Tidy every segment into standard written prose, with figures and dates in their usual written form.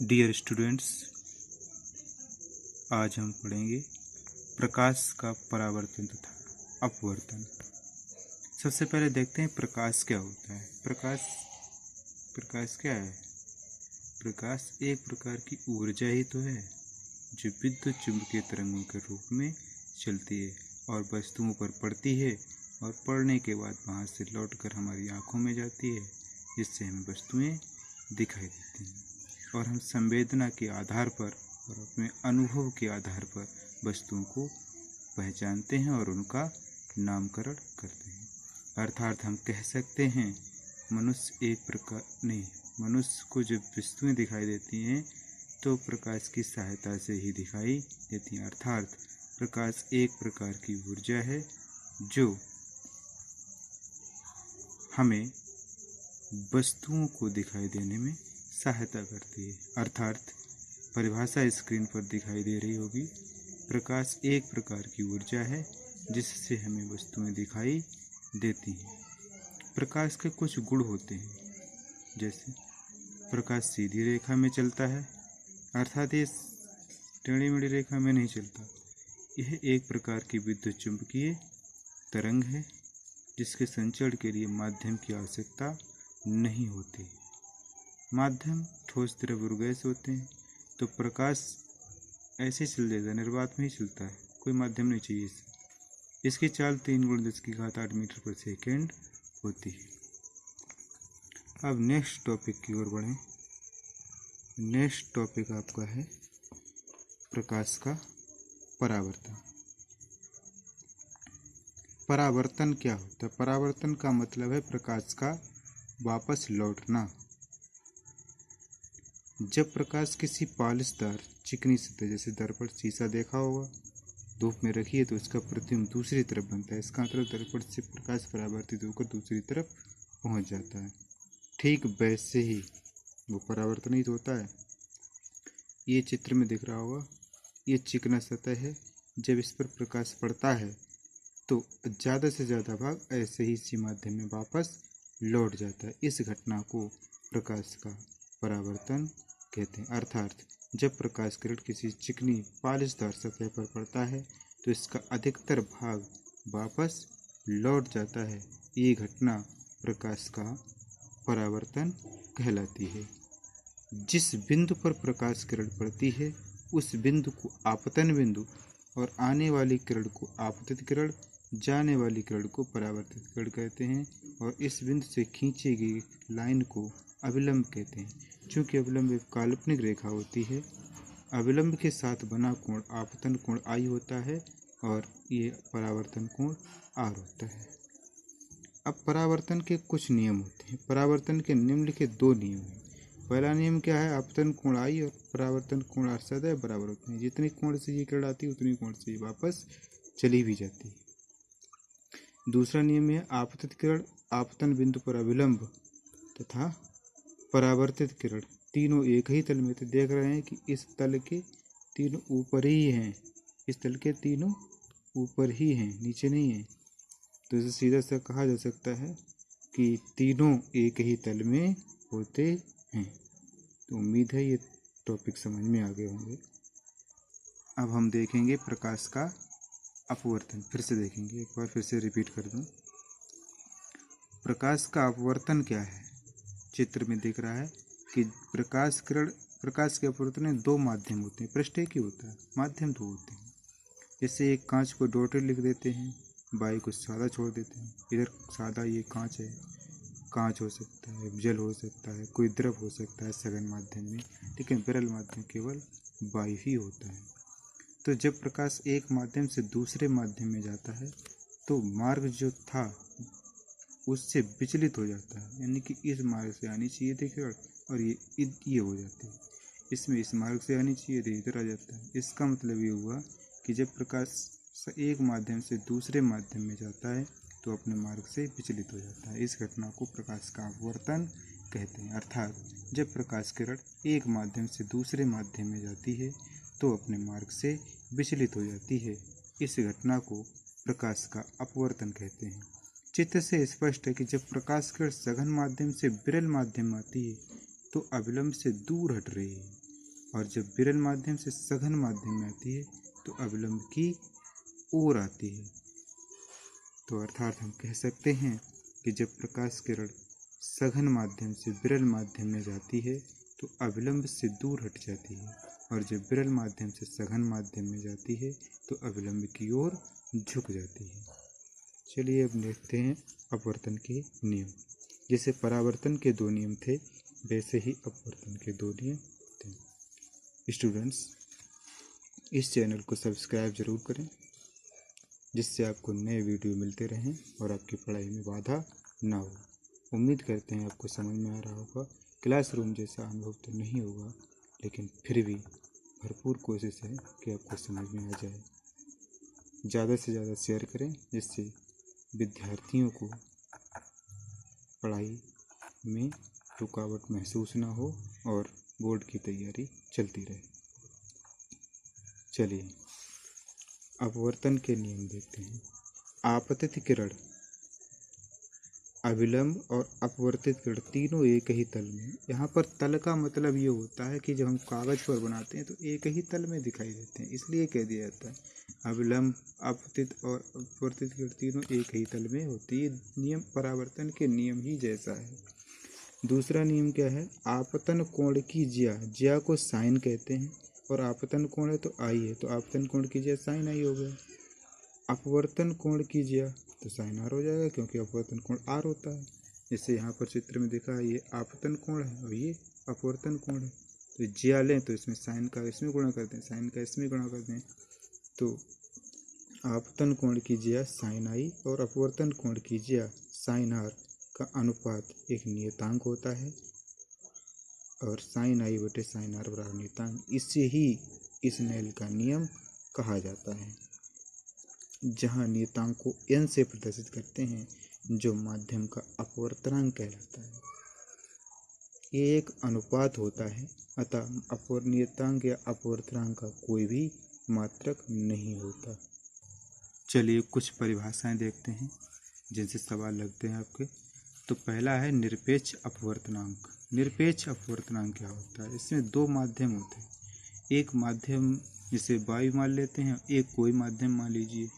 Dear students, आज हम पढ़ेंगे प्रकाश का परावर्तन तथा अपवर्तन। सबसे पहले देखते हैं प्रकाश क्या होता है। प्रकाश क्या है? प्रकाश एक प्रकार की ऊर्जा ही तो है जो विद्युत चुंबकीय तरंगों के रूप में चलती है और वस्तुओं पर पड़ती है और पड़ने के बाद वहाँ से लौटकर हमारी आँखों में जाती है, जिससे हमें वस्तुएं दिखाई देती हैं और हम संवेदना के आधार पर और अपने अनुभव के आधार पर वस्तुओं को पहचानते हैं और उनका नामकरण करते हैं। अर्थात हम कह सकते हैं मनुष्य को जब वस्तुएं दिखाई देती हैं तो प्रकाश की सहायता से ही दिखाई देती हैं। अर्थात प्रकाश एक प्रकार की ऊर्जा है जो हमें वस्तुओं को दिखाई देने में सहायता करती है। अर्थात परिभाषा स्क्रीन पर दिखाई दे रही होगी। प्रकाश एक प्रकार की ऊर्जा है जिससे हमें वस्तुएं दिखाई देती हैं। प्रकाश के कुछ गुण होते हैं, जैसे प्रकाश सीधी रेखा में चलता है, अर्थात ये टेढ़ी मेढ़ी रेखा में नहीं चलता। यह एक प्रकार की विद्युत चुंबकीय तरंग है जिसके संचरण के लिए माध्यम की आवश्यकता नहीं होती। माध्यम ठोस, द्रव और गैस होते हैं तो प्रकाश ऐसे चल जाएगा, निर्वात में ही चलता है, कोई माध्यम नहीं चाहिए इसे। इसकी चाल 3×10⁸ मीटर पर सेकेंड होती है। अब नेक्स्ट टॉपिक की ओर बढ़ें। नेक्स्ट टॉपिक आपका है प्रकाश का परावर्तन। परावर्तन क्या होता है? परावर्तन का मतलब है प्रकाश का वापस लौटना। जब प्रकाश किसी पॉलिशदार चिकनी सतह, जैसे दर्पण, शीशा देखा होगा, धूप में रखिए तो इसका प्रतिबिंब दूसरी तरफ बनता है। इसका मतलब दर्पण से प्रकाश परावर्तित होकर दूसरी तरफ पहुंच जाता है। ठीक वैसे ही वो परावर्तन ही तो होता है। ये चित्र में दिख रहा होगा, ये चिकना सतह है। जब इस पर प्रकाश पड़ता है तो ज़्यादा से ज़्यादा भाग ऐसे ही इसी माध्यम में वापस लौट जाता है। इस घटना को प्रकाश का परावर्तन कहते हैं। अर्थात जब प्रकाश किरण किसी चिकनी पॉलिशदार सतह पर पड़ता है तो इसका अधिकतर भाग वापस लौट जाता है। ये घटना प्रकाश का परावर्तन कहलाती है। जिस बिंदु पर प्रकाश किरण पड़ती है उस बिंदु को आपतन बिंदु और आने वाली किरण को आपतित किरण, जाने वाली किरण को परावर्तित किरण कहते हैं और इस बिंदु से खींची गई लाइन को अभिलंब कहते हैं। चूँकि अभिलंब एक काल्पनिक रेखा होती है, अभिलंब के साथ बना कोण आपतन कोण I होता है और ये परावर्तन कोण R होता है। अब परावर्तन के कुछ नियम होते हैं। परावर्तन के निम्नलिखित दो नियम हैं। पहला नियम क्या है? आपतन कोण I और परावर्तन कोण R सदैव बराबर होते हैं। जितनी कोण से ये किरण आती है उतनी कोण से ये वापस चली भी जाती है। दूसरा नियम है आपतित किरण आपतन बिंदु पर अभिलंब तथा परावर्तित किरण तीनों एक ही तल में थे। देख रहे हैं कि इस तल के तीनों ऊपर ही हैं, इस तल के तीनों ऊपर ही हैं, नीचे नहीं है। तो इसे सीधा सा कहा जा सकता है कि तीनों एक ही तल में होते हैं। तो उम्मीद है ये टॉपिक समझ में आ गए होंगे। अब हम देखेंगे प्रकाश का अपवर्तन। फिर से देखेंगे, एक बार फिर से रिपीट कर दूं। प्रकाश का अपवर्तन क्या है? चित्र में दिख रहा है कि प्रकाश के अपवर्तन में दो माध्यम होते हैं। पृष्ठ एक ही होता है, माध्यम दो होते हैं। जैसे एक कांच को डॉटेड लिख देते हैं, बाई को सादा छोड़ देते हैं। इधर सादा ये कांच है, कांच हो सकता है, जल हो सकता है, कोई द्रव हो सकता है सघन माध्यम में, लेकिन विरल माध्यम केवल वायु ही होता है। तो जब प्रकाश एक माध्यम से दूसरे माध्यम में जाता है तो मार्ग जो था उससे विचलित हो जाता है, यानी कि इस मार्ग से आनी चाहिए थी किरण और ये हो जाती है। इसमें इस मार्ग से आनी चाहिए थी, इधर आ जाता है। इसका मतलब ये हुआ कि जब प्रकाश एक माध्यम से दूसरे माध्यम में जाता है तो अपने मार्ग से विचलित हो जाता है। इस घटना को प्रकाश का अपवर्तन कहते हैं। अर्थात जब प्रकाश किरण एक माध्यम से दूसरे माध्यम में जाती है तो अपने मार्ग से विचलित हो जाती है। इस घटना को प्रकाश का अपवर्तन कहते हैं। चित्र से स्पष्ट है कि जब प्रकाश किरण सघन माध्यम से विरल माध्यम में आती है तो अभिलंब से दूर हट रही है। और जब विरल माध्यम से सघन माध्यम में आती है तो अविलंब की ओर आती है। तो अर्थात हम कह सकते हैं कि जब प्रकाश किरण सघन माध्यम से विरल माध्यम में जाती है तो अविलंब से दूर हट जाती है, और जब विरल माध्यम से सघन माध्यम में जाती है तो अविलंब की ओर झुक जाती है। चलिए अब देखते हैं अपवर्तन के नियम। जैसे परावर्तन के 2 नियम थे वैसे ही अपवर्तन के 2 नियम थे। स्टूडेंट्स, इस चैनल को सब्सक्राइब जरूर करें जिससे आपको नए वीडियो मिलते रहें और आपकी पढ़ाई में बाधा ना हो। उम्मीद करते हैं आपको समझ में आ रहा होगा। क्लासरूम जैसा अनुभव तो नहीं होगा, लेकिन फिर भी भरपूर कोशिश है कि आपको समझ में आ जाए। ज़्यादा से ज़्यादा शेयर करें जिससे विद्यार्थियों को पढ़ाई में रुकावट महसूस ना हो और बोर्ड की तैयारी चलती रहे। चलिए अपवर्तन के नियम देखते हैं। आपतित किरण, अविलंब और अपवर्तित किरण तीनों एक ही तल में। यहाँ पर तल का मतलब ये होता है कि जब हम कागज पर बनाते हैं तो एक ही तल में दिखाई देते हैं, इसलिए कह दिया जाता है अविलंब, अपतित और अपवर्तित किरण तीनों एक ही तल में होती है। नियम परावर्तन के नियम ही जैसा है। दूसरा नियम क्या है? आपतन कोण की ज्या को साइन कहते हैं, और आपतन कोण है तो आई है, तो आपतन कोण की ज्या साइन आई हो गया। अपवर्तन कोण की ज्या तो साइन आर हो जाएगा, क्योंकि अपवर्तन कोण आर होता है। जैसे यहाँ पर चित्र में दिखा है ये आपतन कोण है और ये अपवर्तन कोण है। तो ज्या लें तो इसमें साइन का इसमें गुणा कर दें, साइन का इसमें गुणा कर दें, तो आपतन कोण की ज्या साइन आई और अपवर्तन कोण की ज्या साइन आर का अनुपात एक नियतांक होता है, और साइन आई बटे साइन आर बराबर नियतांक। इससे ही स्नेल का नियम कहा जाता है, जहाँ नियतांक को n से प्रदर्शित करते हैं, जो माध्यम का अपवर्तनांक कहलाता है। ये एक अनुपात होता है, अतः अपवर्त नियतांक या अपवर्तनांक का कोई भी मात्रक नहीं होता। चलिए कुछ परिभाषाएं देखते हैं जिनसे सवाल लगते हैं आपके। तो पहला है निरपेक्ष अपवर्तनांक। निरपेक्ष अपवर्तनांक क्या होता है? इसमें 2 माध्यम होते हैं। एक माध्यम जिसे वायु मान लेते हैं, एक कोई माध्यम मान लीजिए,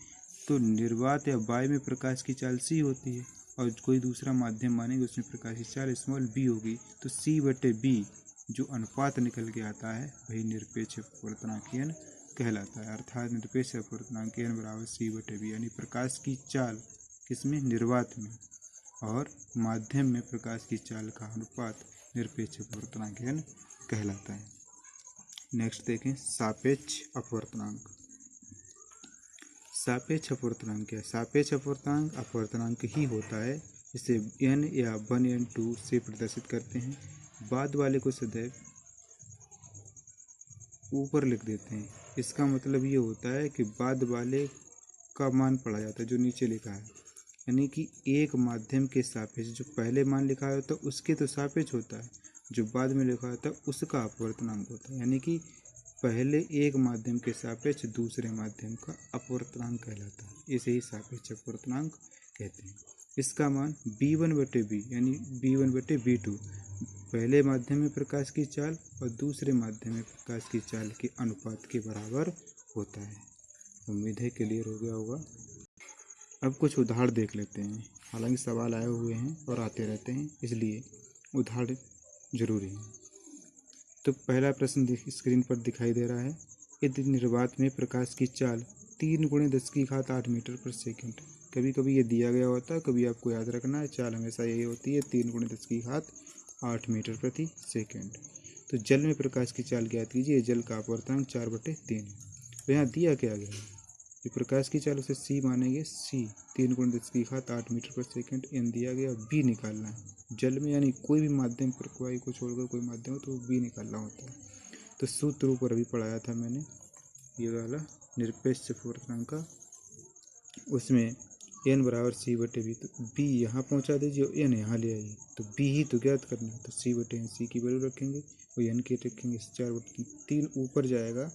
तो निर्वात या वायु में प्रकाश की चाल c होती है, और कोई दूसरा माध्यम मानेंगे उसमें प्रकाश की चाल स्मॉल b होगी, तो c/b जो अनुपात निकल के आता है वही निरपेक्ष अपवर्तनांक कहलाता है। अर्थात निरपेक्ष अपवर्तनांक n बराबर c/b, यानी प्रकाश की चाल किसमें? निर्वात में, और माध्यम में प्रकाश की चाल का अनुपात निरपेक्ष अपवर्तनांक n कहलाता है। नेक्स्ट देखें सापेक्ष अपवर्तनांक। सापेक्ष अपवर्तनांक क्या है? सापेक्ष अपवर्तनांक अपवर्तनांक ही होता है, इसे n या 1n2 से प्रदर्शित करते हैं। बाद वाले को सदैव ऊपर लिख देते हैं। इसका मतलब ये होता है कि बाद वाले का मान पढ़ा जाता है जो नीचे लिखा है, यानी कि एक माध्यम के सापेक्ष जो पहले मान लिखा होता है उसके तो सापेक्ष होता है, जो बाद में लिखा होता है उसका अपवर्तनांक होता है। यानी कि पहले एक माध्यम के सापेक्ष दूसरे माध्यम का अपवर्तनांक कहलाता है, इसे ही सापेक्ष अपवर्तनांक कहते हैं। इसका मान b1/b यानी b1/b2 पहले माध्यम में प्रकाश की चाल और दूसरे माध्यम में प्रकाश की चाल के अनुपात के बराबर होता है। उम्मीद है क्लियर हो गया होगा। अब कुछ उदाहरण देख लेते हैं। हालांकि सवाल आए हुए हैं और आते रहते हैं, इसलिए उदाहरण जरूरी है। तो पहला प्रश्न स्क्रीन पर दिखाई दे रहा है। यदि निर्वात में प्रकाश की चाल 3 × 10⁸ मीटर पर सेकंड, कभी कभी ये दिया गया होता है, कभी आपको याद रखना है चाल हमेशा यही होती है 3 × 10⁸ मीटर प्रति सेकंड। तो जल में प्रकाश की चाल ज्ञात कीजिए। जल का अपवर्तनांक 4/3 है। तो यहाँ दिया क्या गया है? ये प्रकाश की चाल उसे c मानेंगे, c 3 × 10⁸ मीटर पर सेकंड n दिया गया, b निकालना है जल में, यानी कोई भी माध्यम पर वायु को छोड़कर कोई माध्यम हो तो b निकालना होता है। तो सूत्र ऊपर अभी पढ़ाया था मैंने, ये वाला निरपेक्ष अपवर्तनांक का, उसमें n बराबर c/b, तो b यहाँ पहुँचा दीजिए और n यहाँ ले आइए, तो b ही तो ज्ञात करना है, तो c/n c की वैल्यू रखेंगे और n की रखेंगे 4/3 ऊपर जाएगा,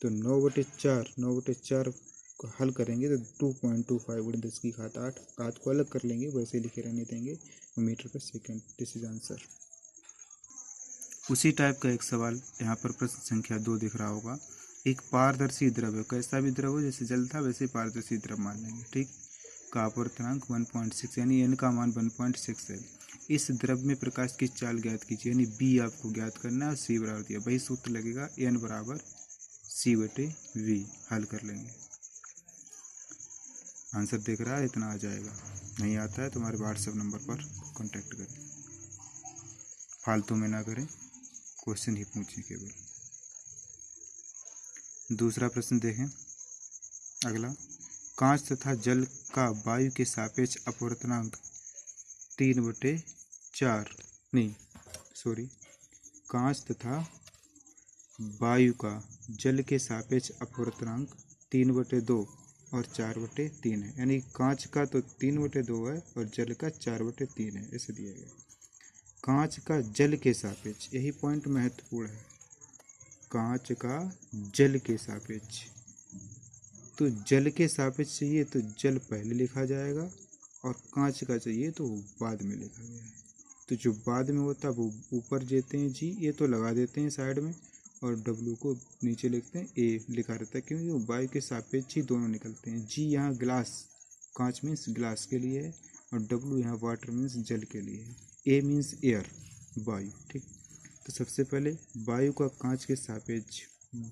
तो 9/4 को हल करेंगे तो 2.25 × 10⁸ 8 को अलग कर लेंगे, वैसे लिखे रहने देंगे मीटर पर सेकंड। This is answer. उसी टाइप का एक सवाल यहाँ पर प्रश्न संख्या 2 दिख रहा होगा। एक पारदर्शी द्रव है, कैसा भी द्रव हो, जैसे जल था वैसे पारदर्शी द्रव मान लेंगे, ठीक, का अपवर्तनांक 1.6 यानी n का मान 1.6 है। इस द्रव में प्रकाश की चाल ज्ञात कीजिए, यानी b आपको ज्ञात करना है और c बराबर दिया, वही सूत्र लगेगा n बराबर c/v। हल कर लेंगे। आंसर देख रहा है, इतना आ जाएगा। नहीं आता है तो हमारे व्हाट्सएप नंबर पर कांटेक्ट करें। फालतू में ना करें, क्वेश्चन ही पूछें केवल। दूसरा प्रश्न देखें। अगला, कांच तथा जल का वायु के सापेक्ष अपवर्तनांक 3/4 नहीं सॉरी कांच तथा वायु का जल के सापेक्ष अपवर्तनांक 3/2 और 4/3 है, यानी कांच का तो 3/2 है और जल का 4/3 है, ऐसे दिया गया। कांच का जल के सापेक्ष, यही पॉइंट महत्वपूर्ण है। कांच का जल के सापेक्ष, तो जल के सापेक्ष चाहिए तो जल पहले लिखा जाएगा और कांच का चाहिए तो बाद में लिखा गया है। तो जो बाद में होता है वो ऊपर देते हैं जी, ये तो लगा देते हैं साइड में, और डब्लू को नीचे लिखते हैं, ए लिखा रहता है, क्योंकि वो वायु के सापेक्ष ही दोनों निकलते हैं। जी यहाँ ग्लास, कांच मीन्स ग्लास के लिए है, और डब्लू यहाँ वाटर मीन्स जल के लिए है। ए मीन्स एयर, वायु, ठीक। तो सबसे पहले वायु का कांच के सापेक्ष,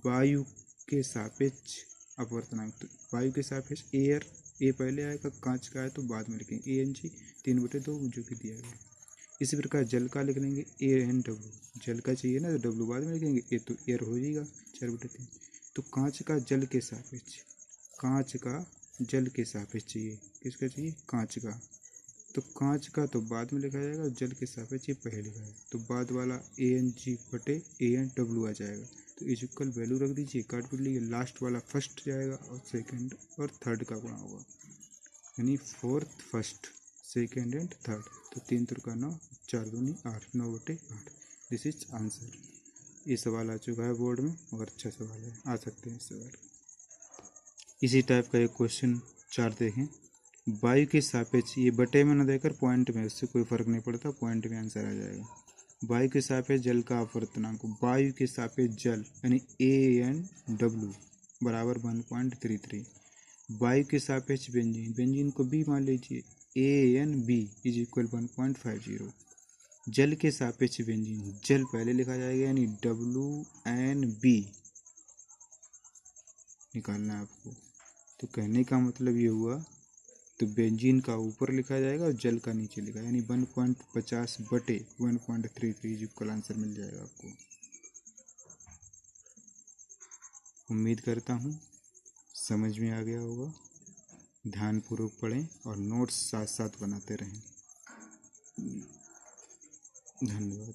वायु के सापेक्ष अपवर्तनांक, तो वायु के सापेक्ष एयर, ए पहले आएगा, कांच का है तो बाद में लिखेंगे ANG 3/2 जो कि दिया गया। इसी प्रकार जल का लिख लेंगे ANW, जल का चाहिए ना तो डब्लू बाद में लिखेंगे, ए तो एयर हो जाएगा 4/3। तो कांच का जल के सापेक्ष, कांच का जल के सापेक्ष चाहिए, किसका चाहिए, कांच का, तो कांच का तो बाद में लिखा जाएगा, जल के सापेक्ष ये पहले लिखा है, तो बाद वाला ANG/ANW आ जाएगा। तो इक्वल वैल्यू रख दीजिए, काट पीट लीजिए, लास्ट वाला फर्स्ट जाएगा और सेकंड और थर्ड का गुणा होगा, यानी fourth first second and third. तो 3 3 9, 4 2 8, 9/8। This is answer. ये सवाल आ चुका है बोर्ड में और अच्छा सवाल है, आ सकते हैं इस सवाल। इसी टाइप का एक क्वेश्चन 4 देखें। वायु के सापेक्ष, ये बटे में न देकर पॉइंट में, उससे कोई फर्क नहीं पड़ता, पॉइंट में आंसर आ जाएगा। वायु के सापेक्ष जल का अपवर्तनांक, वायु के सापेक्ष जल यानी ANW बराबर 1.33। वायु के सापेक्ष बेंजीन, बेंजीन को B मान लीजिए, ANB इज इक्वल 1.50। जल के सापेक्ष बेंजीन, जल पहले लिखा जाएगा यानी WNB निकालना है आपको। तो कहने का मतलब ये हुआ, तो बेंजीन का ऊपर लिखा जाएगा और जल का नीचे लिखा, यानी 1.50/1.33 इक्वल आंसर मिल जाएगा आपको। उम्मीद करता हूँ समझ में आ गया होगा। ध्यानपूर्वक पढ़ें और नोट्स साथ साथ बनाते रहें। धन्यवाद।